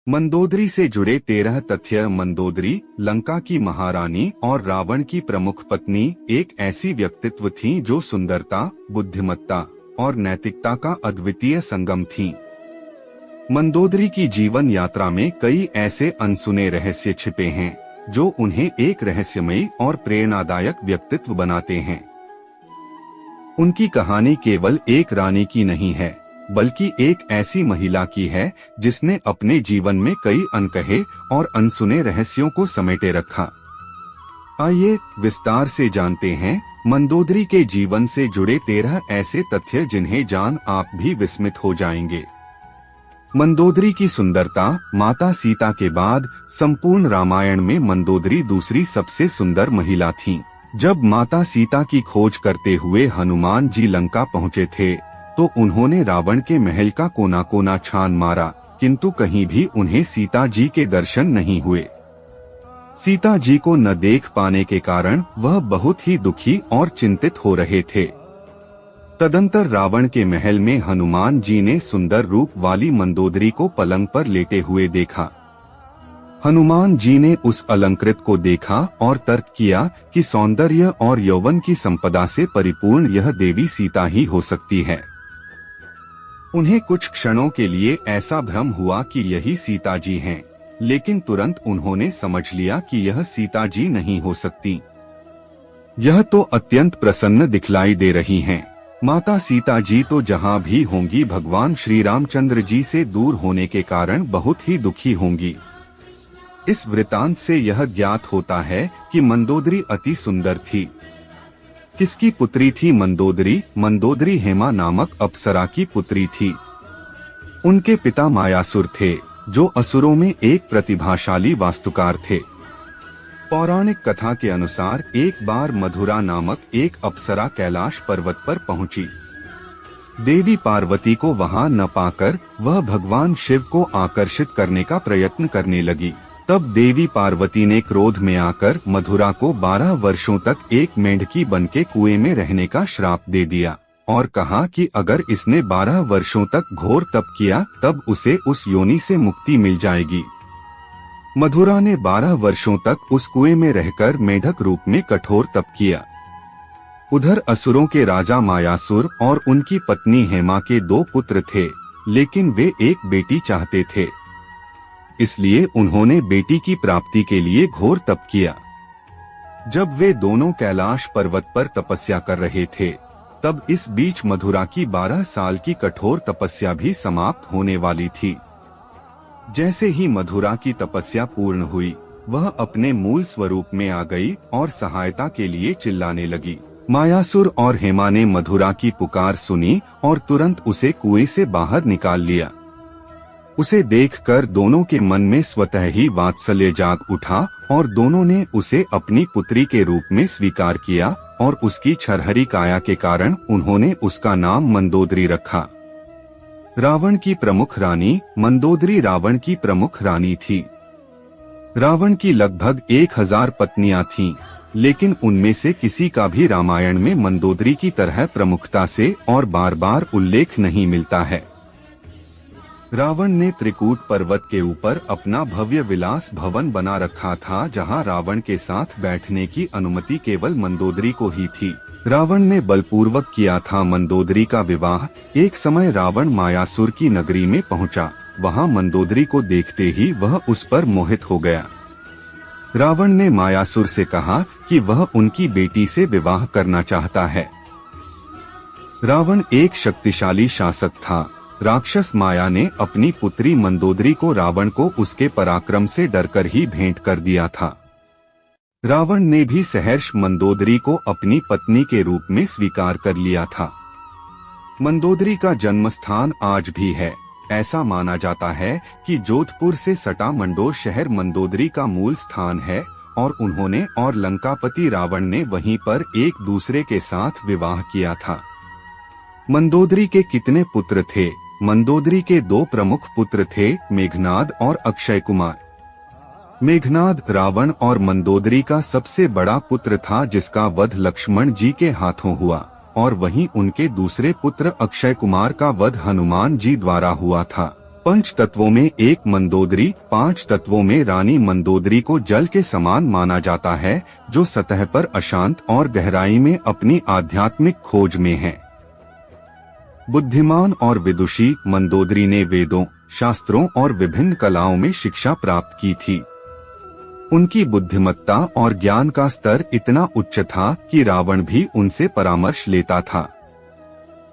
मंदोदरी से जुड़े 13 तथ्य। मंदोदरी लंका की महारानी और रावण की प्रमुख पत्नी एक ऐसी व्यक्तित्व थी जो सुंदरता, बुद्धिमत्ता और नैतिकता का अद्वितीय संगम थी। मंदोदरी की जीवन यात्रा में कई ऐसे अनसुने रहस्य छिपे हैं जो उन्हें एक रहस्यमयी और प्रेरणादायक व्यक्तित्व बनाते हैं। उनकी कहानी केवल एक रानी की नहीं है, बल्कि एक ऐसी महिला की है जिसने अपने जीवन में कई अनकहे और अनसुने रहस्यों को समेटे रखा। आइए विस्तार से जानते हैं मंदोदरी के जीवन से जुड़े 13 ऐसे तथ्य जिन्हें जान आप भी विस्मित हो जाएंगे। मंदोदरी की सुंदरता। माता सीता के बाद संपूर्ण रामायण में मंदोदरी दूसरी सबसे सुंदर महिला थीं। जब माता सीता की खोज करते हुए हनुमान जी लंका पहुँचे थे तो उन्होंने रावण के महल का कोना कोना छान मारा, किंतु कहीं भी उन्हें सीता जी के दर्शन नहीं हुए। सीता जी को न देख पाने के कारण वह बहुत ही दुखी और चिंतित हो रहे थे। तदंतर रावण के महल में हनुमान जी ने सुंदर रूप वाली मंदोदरी को पलंग पर लेटे हुए देखा। हनुमान जी ने उस अलंकृत को देखा और तर्क किया कि सौंदर्य और यौवन की संपदा से परिपूर्ण यह देवी सीता ही हो सकती है। उन्हें कुछ क्षणों के लिए ऐसा भ्रम हुआ कि यही सीता जी हैं, लेकिन तुरंत उन्होंने समझ लिया कि यह सीता जी नहीं हो सकती। यह तो अत्यंत प्रसन्न दिखलाई दे रही हैं। माता सीता जी तो जहाँ भी होंगी भगवान श्री रामचंद्र जी से दूर होने के कारण बहुत ही दुखी होंगी। इस वृतांत से यह ज्ञात होता है कि मंदोदरी अति सुंदर थी। किसकी पुत्री थी मंदोदरी? मंदोदरी हेमा नामक अप्सरा की पुत्री थी। उनके पिता मायासुर थे, जो असुरों में एक प्रतिभाशाली वास्तुकार थे। पौराणिक कथा के अनुसार एक बार मधुरा नामक एक अप्सरा कैलाश पर्वत पर पहुंची। देवी पार्वती को वहां न पाकर वह भगवान शिव को आकर्षित करने का प्रयत्न करने लगी। तब देवी पार्वती ने क्रोध में आकर मधुरा को 12 वर्षों तक एक मेंढकी बनके कुएं में रहने का श्राप दे दिया और कहा कि अगर इसने 12 वर्षों तक घोर तप किया तब उसे उस योनि से मुक्ति मिल जाएगी। मधुरा ने 12 वर्षों तक उस कुएं में रहकर मेढक रूप में कठोर तप किया। उधर असुरों के राजा मायासुर और उनकी पत्नी हेमा के 2 पुत्र थे, लेकिन वे एक बेटी चाहते थे, इसलिए उन्होंने बेटी की प्राप्ति के लिए घोर तप किया। जब वे दोनों कैलाश पर्वत पर तपस्या कर रहे थे, तब इस बीच मधुरा की 12 साल की कठोर तपस्या भी समाप्त होने वाली थी। जैसे ही मधुरा की तपस्या पूर्ण हुई, वह अपने मूल स्वरूप में आ गई और सहायता के लिए चिल्लाने लगी। मायासुर और हेमा ने मधुरा की पुकार सुनी और तुरंत उसे कुएं से बाहर निकाल लिया। उसे देखकर दोनों के मन में स्वतः ही वात्सल्य जाग उठा और दोनों ने उसे अपनी पुत्री के रूप में स्वीकार किया और उसकी छरहरी काया के कारण उन्होंने उसका नाम मंदोदरी रखा। रावण की प्रमुख रानी। मंदोदरी रावण की प्रमुख रानी थी। रावण की लगभग 1000 पत्नियां थीं, लेकिन उनमें से किसी का भी रामायण में मंदोदरी की तरह प्रमुखता से और बार बार उल्लेख नहीं मिलता है। रावण ने त्रिकूट पर्वत के ऊपर अपना भव्य विलास भवन बना रखा था, जहां रावण के साथ बैठने की अनुमति केवल मंदोदरी को ही थी। रावण ने बलपूर्वक किया था मंदोदरी का विवाह। एक समय रावण मायासुर की नगरी में पहुंचा। वहां मंदोदरी को देखते ही वह उस पर मोहित हो गया। रावण ने मायासुर से कहा कि वह उनकी बेटी से विवाह करना चाहता है। रावण एक शक्तिशाली शासक था। राक्षस माया ने अपनी पुत्री मंदोदरी को रावण को उसके पराक्रम से डरकर ही भेंट कर दिया था। रावण ने भी सहर्ष मंदोदरी को अपनी पत्नी के रूप में स्वीकार कर लिया था। मंदोदरी का जन्म स्थान आज भी है। ऐसा माना जाता है कि जोधपुर से सटा मंडोर शहर मंदोदरी का मूल स्थान है और उन्होंने और लंकापति रावण ने वहीं पर एक दूसरे के साथ विवाह किया था। मंदोदरी के कितने पुत्र थे? मंदोदरी के 2 प्रमुख पुत्र थे, मेघनाद और अक्षय कुमार। मेघनाद रावण और मंदोदरी का सबसे बड़ा पुत्र था, जिसका वध लक्ष्मण जी के हाथों हुआ, और वहीं उनके दूसरे पुत्र अक्षय कुमार का वध हनुमान जी द्वारा हुआ था। पंच तत्वों में एक मंदोदरी, 5 तत्वों में रानी मंदोदरी को जल के समान माना जाता है, जो सतह पर अशांत और गहराई में अपनी आध्यात्मिक खोज में है। बुद्धिमान और विदुषी मंदोदरी ने वेदों, शास्त्रों और विभिन्न कलाओं में शिक्षा प्राप्त की थी। उनकी बुद्धिमत्ता और ज्ञान का स्तर इतना उच्च था कि रावण भी उनसे परामर्श लेता था।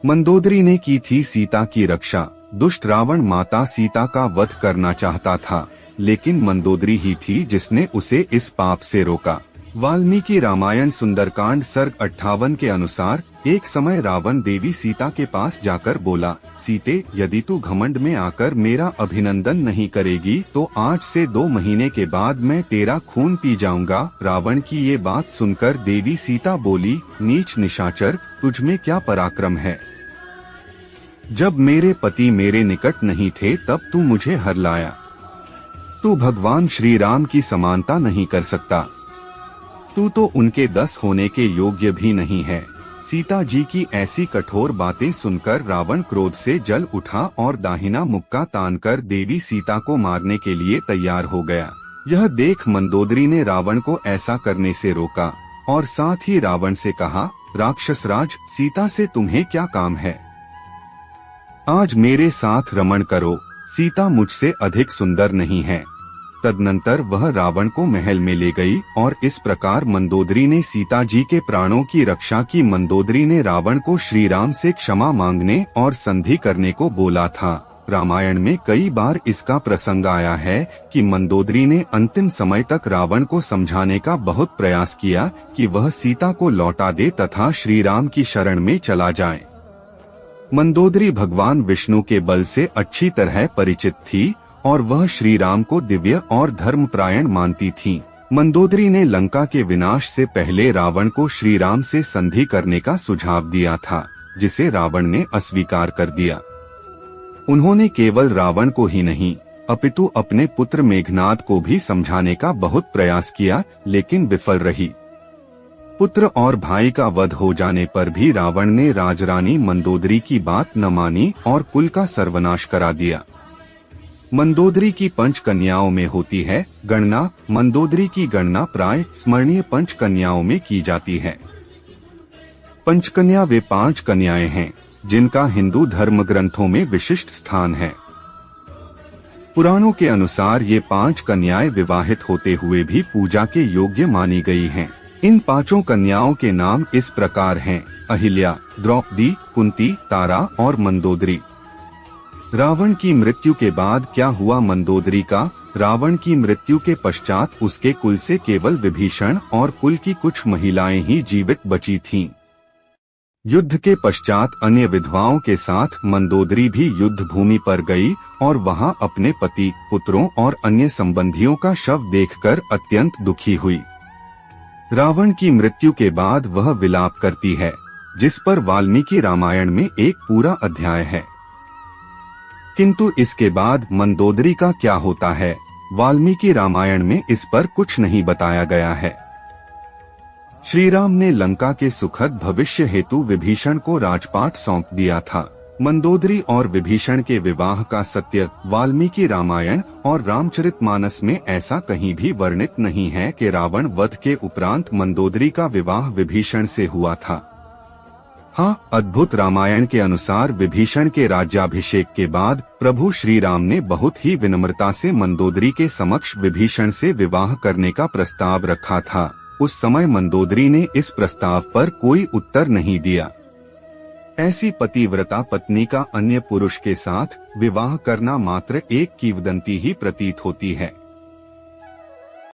मंदोदरी ने की थी सीता की रक्षा। दुष्ट रावण माता सीता का वध करना चाहता था, लेकिन मंदोदरी ही थी जिसने उसे इस पाप से रोका। वाल्मीकि रामायण सुंदरकांड सर्ग 58 के अनुसार एक समय रावण देवी सीता के पास जाकर बोला, सीते, यदि तू घमंड में आकर मेरा अभिनंदन नहीं करेगी तो आज से 2 महीने के बाद मैं तेरा खून पी जाऊंगा। रावण की ये बात सुनकर देवी सीता बोली, नीच निशाचर, तुझमें क्या पराक्रम है? जब मेरे पति मेरे निकट नहीं थे तब तू मुझे हरलाया। तू भगवान श्री राम की समानता नहीं कर सकता। तू तो उनके 10 होने के योग्य भी नहीं है। सीता जी की ऐसी कठोर बातें सुनकर रावण क्रोध से जल उठा और दाहिना मुक्का तानकर देवी सीता को मारने के लिए तैयार हो गया। यह देख मंदोदरी ने रावण को ऐसा करने से रोका और साथ ही रावण से कहा, राक्षसराज, सीता से तुम्हें क्या काम है? आज मेरे साथ रमण करो, सीता मुझसे अधिक सुंदर नहीं है। तदनंतर वह रावण को महल में ले गई और इस प्रकार मंदोदरी ने सीता जी के प्राणों की रक्षा की। मंदोदरी ने रावण को श्री राम से क्षमा मांगने और संधि करने को बोला था। रामायण में कई बार इसका प्रसंग आया है कि मंदोदरी ने अंतिम समय तक रावण को समझाने का बहुत प्रयास किया कि वह सीता को लौटा दे तथा श्री राम की शरण में चला जाए। मंदोदरी भगवान विष्णु के बल से अच्छी तरह परिचित थी और वह श्री राम को दिव्य और धर्मपरायण मानती थी। मंदोदरी ने लंका के विनाश से पहले रावण को श्री राम से संधि करने का सुझाव दिया था, जिसे रावण ने अस्वीकार कर दिया। उन्होंने केवल रावण को ही नहीं, अपितु अपने पुत्र मेघनाद को भी समझाने का बहुत प्रयास किया, लेकिन विफल रही। पुत्र और भाई का वध हो जाने पर भी रावण ने राजरानी मंदोदरी की बात न मानी और कुल का सर्वनाश करा दिया। मंदोदरी की 5 कन्याओं में होती है गणना। मंदोदरी की गणना प्राय स्मरणीय 5 कन्याओं में की जाती है। पंचकन्या वे 5 कन्याएं हैं जिनका हिंदू धर्म ग्रंथों में विशिष्ट स्थान है। पुराणों के अनुसार ये 5 कन्याएं विवाहित होते हुए भी पूजा के योग्य मानी गई हैं। इन 5 कन्याओं के नाम इस प्रकार हैं, अहिल्या, द्रौपदी, कुंती, तारा और मंदोदरी। रावण की मृत्यु के बाद क्या हुआ मंदोदरी का? रावण की मृत्यु के पश्चात उसके कुल से केवल विभीषण और कुल की कुछ महिलाएं ही जीवित बची थीं। युद्ध के पश्चात अन्य विधवाओं के साथ मंदोदरी भी युद्ध भूमि पर गई और वहां अपने पति, पुत्रों और अन्य संबंधियों का शव देखकर अत्यंत दुखी हुई। रावण की मृत्यु के बाद वह विलाप करती है, जिस पर वाल्मीकि रामायण में एक पूरा अध्याय है। किंतु इसके बाद मंदोदरी का क्या होता है, वाल्मीकि रामायण में इस पर कुछ नहीं बताया गया है। श्री राम ने लंका के सुखद भविष्य हेतु विभीषण को राजपाट सौंप दिया था। मंदोदरी और विभीषण के विवाह का सत्य वाल्मीकि रामायण और रामचरितमानस में ऐसा कहीं भी वर्णित नहीं है कि रावण वध के उपरांत मंदोदरी का विवाह विभीषण से हुआ था। हाँ, अद्भुत रामायण के अनुसार विभीषण के राज्याभिषेक के बाद प्रभु श्री राम ने बहुत ही विनम्रता से मंदोदरी के समक्ष विभीषण से विवाह करने का प्रस्ताव रखा था। उस समय मंदोदरी ने इस प्रस्ताव पर कोई उत्तर नहीं दिया। ऐसी पतिव्रता पत्नी का अन्य पुरुष के साथ विवाह करना मात्र एक किंवदंती ही प्रतीत होती है।